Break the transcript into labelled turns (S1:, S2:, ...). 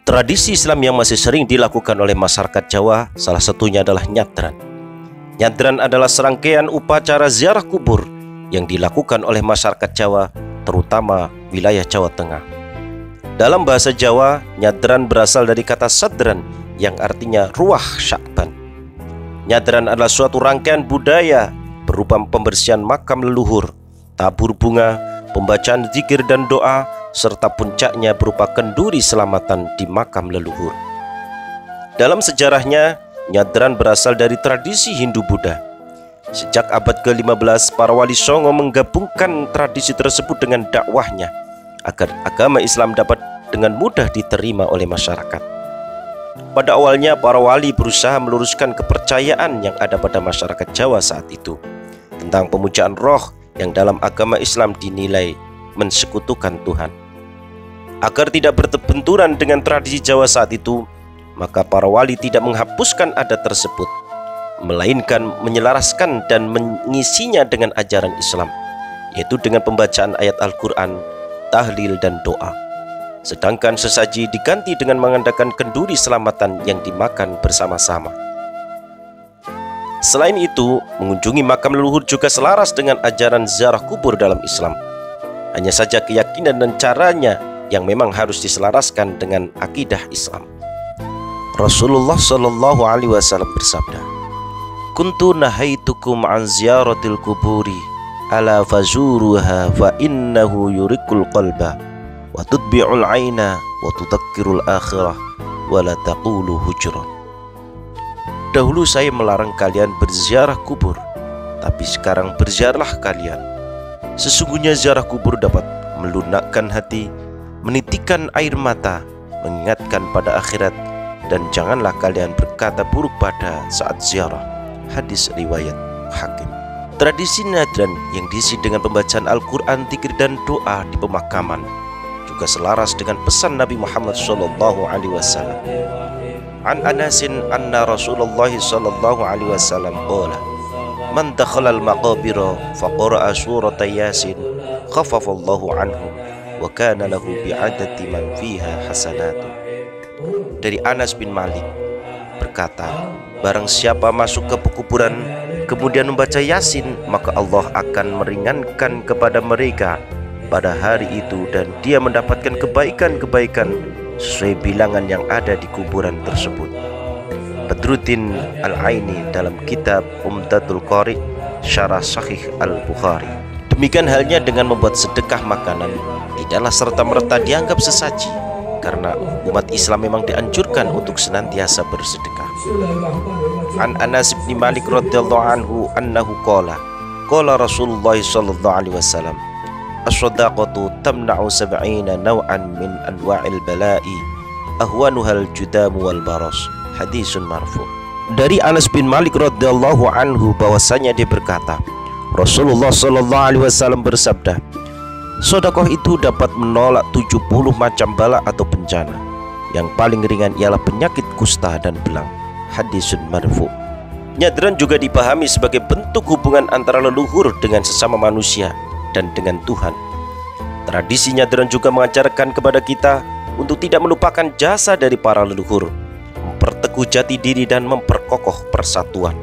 S1: Tradisi Islam yang masih sering dilakukan oleh masyarakat Jawa salah satunya adalah nyadran. Nyadran adalah serangkaian upacara ziarah kubur yang dilakukan oleh masyarakat Jawa, terutama wilayah Jawa Tengah. Dalam bahasa Jawa, nyadran berasal dari kata sadran yang artinya ruah sya'ban. Nyadran adalah suatu rangkaian budaya berupa pembersihan makam leluhur, tabur bunga, pembacaan zikir dan doa, serta puncaknya berupa kenduri selamatan di makam leluhur. Dalam sejarahnya, nyadran berasal dari tradisi Hindu-Buddha. Sejak abad ke-15, para wali Songo menggabungkan tradisi tersebut dengan dakwahnya agar agama Islam dapat dengan mudah diterima oleh masyarakat. Pada awalnya, para wali berusaha meluruskan kepercayaan yang ada pada masyarakat Jawa saat itu tentang pemujaan roh yang dalam agama Islam dinilai mensekutukan Tuhan. Agar tidak berbenturan dengan tradisi Jawa saat itu, maka para wali tidak menghapuskan adat tersebut, melainkan menyelaraskan dan mengisinya dengan ajaran Islam, yaitu dengan pembacaan ayat Al-Quran, tahlil dan doa. Sedangkan sesaji diganti dengan mengadakan kenduri selamatan yang dimakan bersama-sama. Selain itu, mengunjungi makam leluhur juga selaras dengan ajaran ziarah kubur dalam Islam. Hanya saja keyakinan dan caranya yang memang harus diselaraskan dengan akidah Islam. Rasulullah Shallallahu Alaihi Wasallam bersabda, "Kuntu nahaitukum an ziyaratil kuburi, ala fazuruha fa innahu yurikul qalba, wa tudbi'ul aina, wa tudakkirul akhirah, wa la taqulu hujran." Dahulu saya melarang kalian berziarah kubur, tapi sekarang berziarahlah kalian. Sesungguhnya ziarah kubur dapat melunakkan hati, menitikan air mata, mengingatkan pada akhirat, dan janganlah kalian berkata buruk pada saat ziarah. Hadis riwayat Hakim. Tradisi nyadran yang diisi dengan pembacaan Al-Quran, zikir dan doa di pemakaman juga selaras dengan pesan Nabi Muhammad SAW. An Anasin anna Rasulullah SAW qala, "Man dakhala al-maqabira faqara'a surata Yasin, khafafallahu anhu wa kana lahu bi'adati man fiha hasanatu." Dari Anas bin Malik berkata, barang siapa masuk ke kuburan kemudian membaca Yasin, maka Allah akan meringankan kepada mereka pada hari itu dan dia mendapatkan kebaikan-kebaikan sesuai bilangan yang ada di kuburan tersebut. Badruddin Al-Aini dalam kitab Umdatul Qari Syarah Sahih Al-Bukhari. Demikian halnya dengan membuat sedekah makanan, tidaklah serta-merta dianggap sesaji, karena umat Islam memang dianjurkan untuk senantiasa bersedekah. An Anas bin Malik radhiyallahu anhu annahu qala, qala Rasulullah sallallahu alaihi wasallam, "As-shadaqatu tamna'u sab'ina naw'an min anwa'il bala'i, ahwanuhal judamu wal baras." Hadisun marfu. Dari Anas bin Malik radhiyallahu anhu bahwasanya dia berkata, Rasulullah sallallahu alaihi wasallam bersabda, sedekah itu dapat menolak 70 macam bala atau bencana. Yang paling ringan ialah penyakit kusta dan belang. Hadisun marfu. Nyadran juga dipahami sebagai bentuk hubungan antara leluhur dengan sesama manusia dan dengan Tuhan. Tradisi nyadran juga mengajarkan kepada kita untuk tidak melupakan jasa dari para leluhur, memperteguh jati diri dan memperkokoh persatuan.